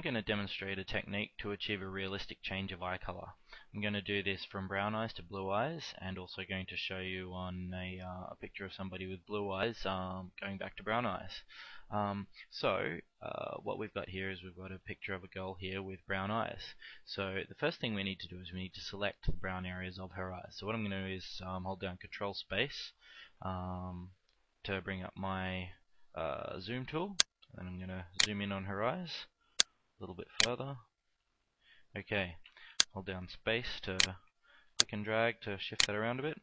going to demonstrate a technique to achieve a realistic change of eye color. I'm going to do this from brown eyes to blue eyes, and also going to show you on a picture of somebody with blue eyes going back to brown eyes. What we've got here is we've got a picture of a girl here with brown eyes. So the first thing we need to do is we need to select the brown areas of her eyes. So what I'm going to do is hold down Control Space to bring up my zoom tool, and I'm going to zoom in on her eyes a little bit further. Okay, hold down space to click and drag to shift that around a bit.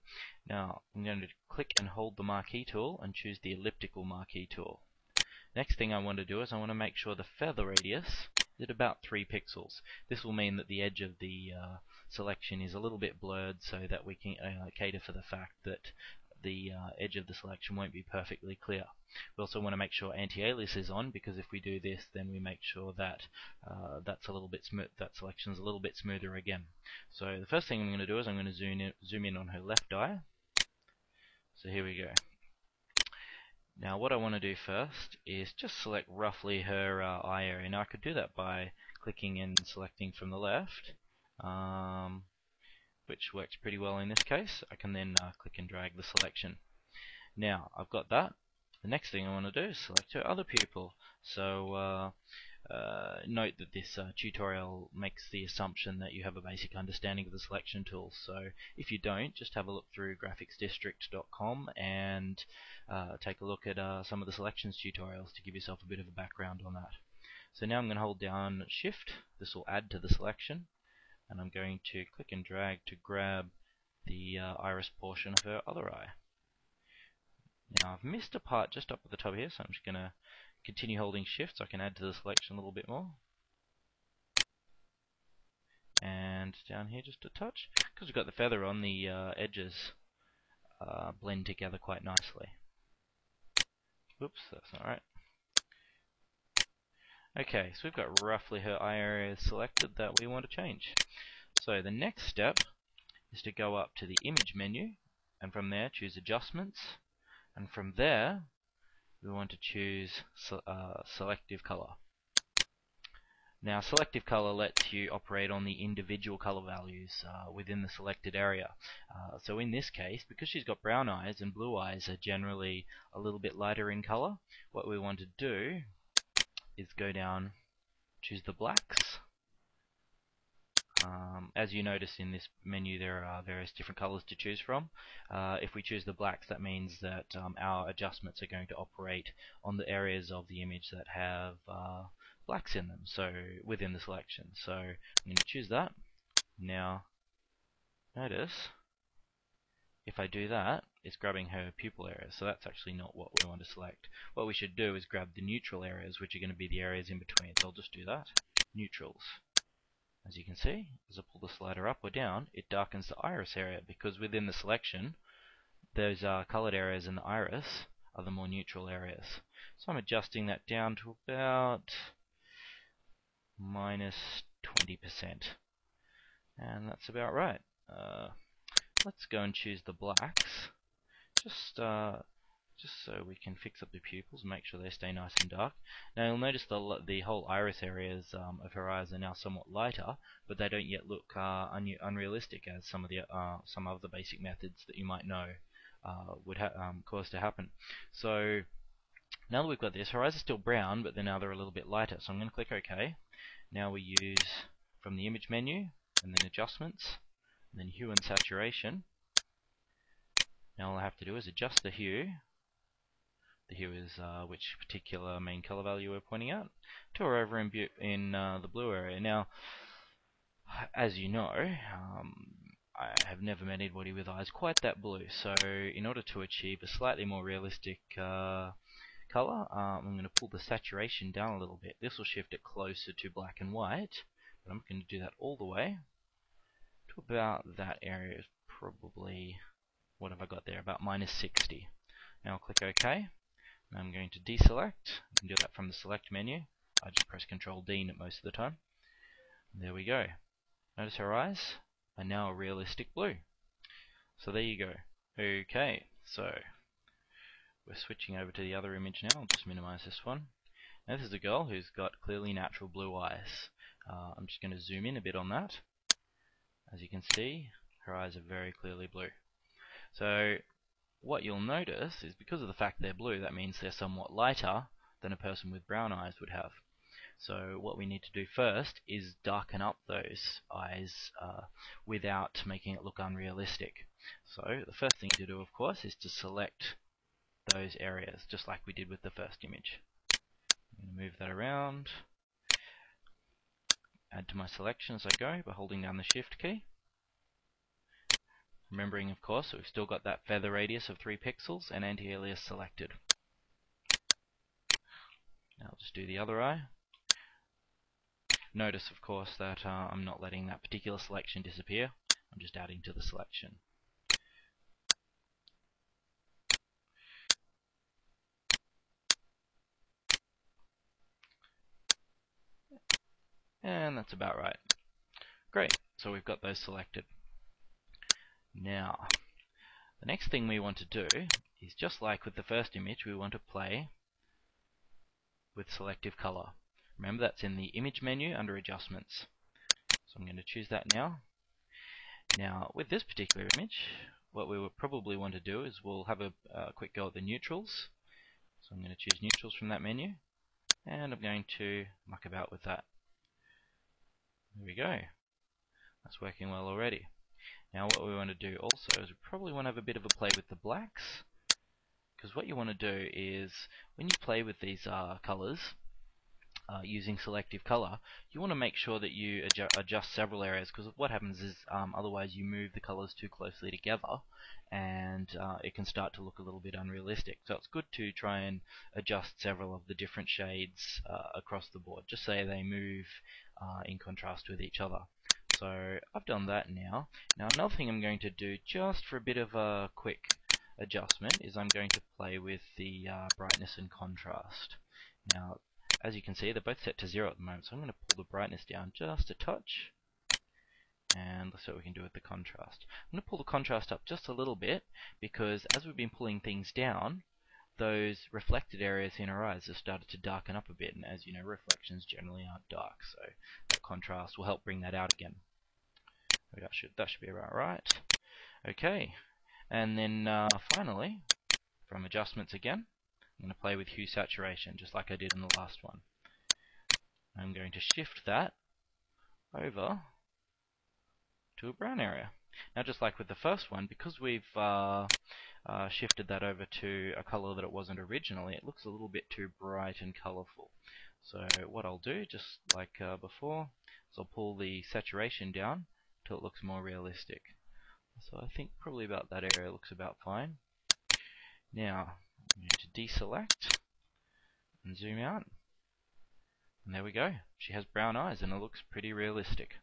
Now I'm going to click and hold the marquee tool and choose the elliptical marquee tool. Next thing I want to do is I want to make sure the feather radius is at about 3 pixels. This will mean that the edge of the selection is a little bit blurred, so that we can cater for the fact that the edge of the selection won't be perfectly clear. We also want to make sure anti-alias is on, because if we do this, then we make sure that that selection is a little bit smoother again. So the first thing I'm going to do is I'm going to zoom in on her left eye. So here we go. Now what I want to do first is just select roughly her eye area. Now I could do that by clicking and selecting from the left, which works pretty well in this case. I can then click and drag the selection. Now I've got that. The next thing I want to do is select her other pupil. So note that this tutorial makes the assumption that you have a basic understanding of the selection tools. So if you don't, just have a look through graphicsdistrict.com and take a look at some of the selections tutorials to give yourself a bit of a background on that. So now I'm going to hold down Shift. This will add to the selection, and I'm going to click and drag to grab the iris portion of her other eye. Now I've missed a part just up at the top here, so I'm just going to continue holding Shift so I can add to the selection a little bit more. And down here just a touch. Because we've got the feather on, the edges blend together quite nicely. Whoops, that's not right. Okay, so we've got roughly her eye area selected that we want to change. So the next step is to go up to the Image menu, and from there choose Adjustments, and from there we want to choose Selective Color. Now selective color lets you operate on the individual color values within the selected area. So in this case, because she's got brown eyes and blue eyes are generally a little bit lighter in color, what we want to do is go down, choose the blacks. As you notice in this menu, there are various different colors to choose from. If we choose the blacks, that means that our adjustments are going to operate on the areas of the image that have blacks in them, so within the selection. So I'm going to choose that. Now notice if I do that, it's grabbing her pupil area, so that's actually not what we want to select. What we should do is grab the neutral areas, which are going to be the areas in between. So I'll just do that, neutrals. As you can see, as I pull the slider up or down, it darkens the iris area, because within the selection those colored areas in the iris are the more neutral areas. So I'm adjusting that down to about -20%, and that's about right. Let's go and choose the blacks, just so we can fix up the pupils and make sure they stay nice and dark. Now you'll notice the whole iris areas of her eyes are now somewhat lighter, but they don't yet look unrealistic, as some of the basic methods that you might know would cause to happen. So now that we've got this, her eyes are still brown, but now they're a little bit lighter. So I'm going to click OK. Now we use from the Image menu, and then Adjustments, and then Hue and Saturation. Now all I have to do is adjust the hue. The hue is which particular main color value we're pointing out, to or over in the blue area. Now, as you know, I have never met anybody with eyes quite that blue, so in order to achieve a slightly more realistic color, I'm going to pull the saturation down a little bit. This will shift it closer to black and white, but I'm going to do that all the way to about that area. Is probably, what have I got there, about -60. Now I'll click OK. I'm going to deselect. You can do that from the Select menu. I just press Control D most of the time. There we go. Notice her eyes are now a realistic blue. So there you go. Okay, so we're switching over to the other image now. I'll just minimize this one. Now this is a girl who's got clearly natural blue eyes. I'm just going to zoom in a bit on that. As you can see, her eyes are very clearly blue. So what you'll notice is because of the fact they're blue, that means they're somewhat lighter than a person with brown eyes would have. So what we need to do first is darken up those eyes without making it look unrealistic. So the first thing to do, of course, is to select those areas, just like we did with the first image. I'm going to move that around, add to my selection as I go by holding down the Shift key. Remembering, of course, that we've still got that feather radius of 3 pixels and anti-alias selected. Now I'll just do the other eye. Notice, of course, that I'm not letting that particular selection disappear. I'm just adding to the selection. And that's about right. Great, so we've got those selected. Now, the next thing we want to do is, just like with the first image, we want to play with selective color. Remember, that's in the image menu under adjustments. So I'm going to choose that now. Now, with this particular image, what we would probably want to do is we'll have a quick go at the neutrals. So I'm going to choose neutrals from that menu, and I'm going to muck about with that. There we go. That's working well already. Now what we want to do also is we probably want to have a bit of a play with the blacks, because what you want to do is when you play with these colors using selective color, you want to make sure that you adjust several areas, because what happens is otherwise you move the colors too closely together and it can start to look a little bit unrealistic. So it's good to try and adjust several of the different shades across the board, just so they move in contrast with each other. So I've done that now. Now another thing I'm going to do, just for a bit of a quick adjustment, is I'm going to play with the brightness and contrast. Now, as you can see, they're both set to 0 at the moment, so I'm going to pull the brightness down just a touch, and let's see what we can do with the contrast. I'm going to pull the contrast up just a little bit, because as we've been pulling things down, those reflected areas in our eyes have started to darken up a bit, and as you know, reflections generally aren't dark, so that contrast will help bring that out again. That should be about right. Okay, and then finally, from adjustments again, I'm going to play with hue saturation, just like I did in the last one. I'm going to shift that over to a brown area. Now, just like with the first one, because we've shifted that over to a color that it wasn't originally, it looks a little bit too bright and colorful. So what I'll do, just like before, is I'll pull the saturation down till it looks more realistic. So I think probably about that area looks about fine. Now, I'm going to deselect and zoom out. And there we go. She has brown eyes and it looks pretty realistic.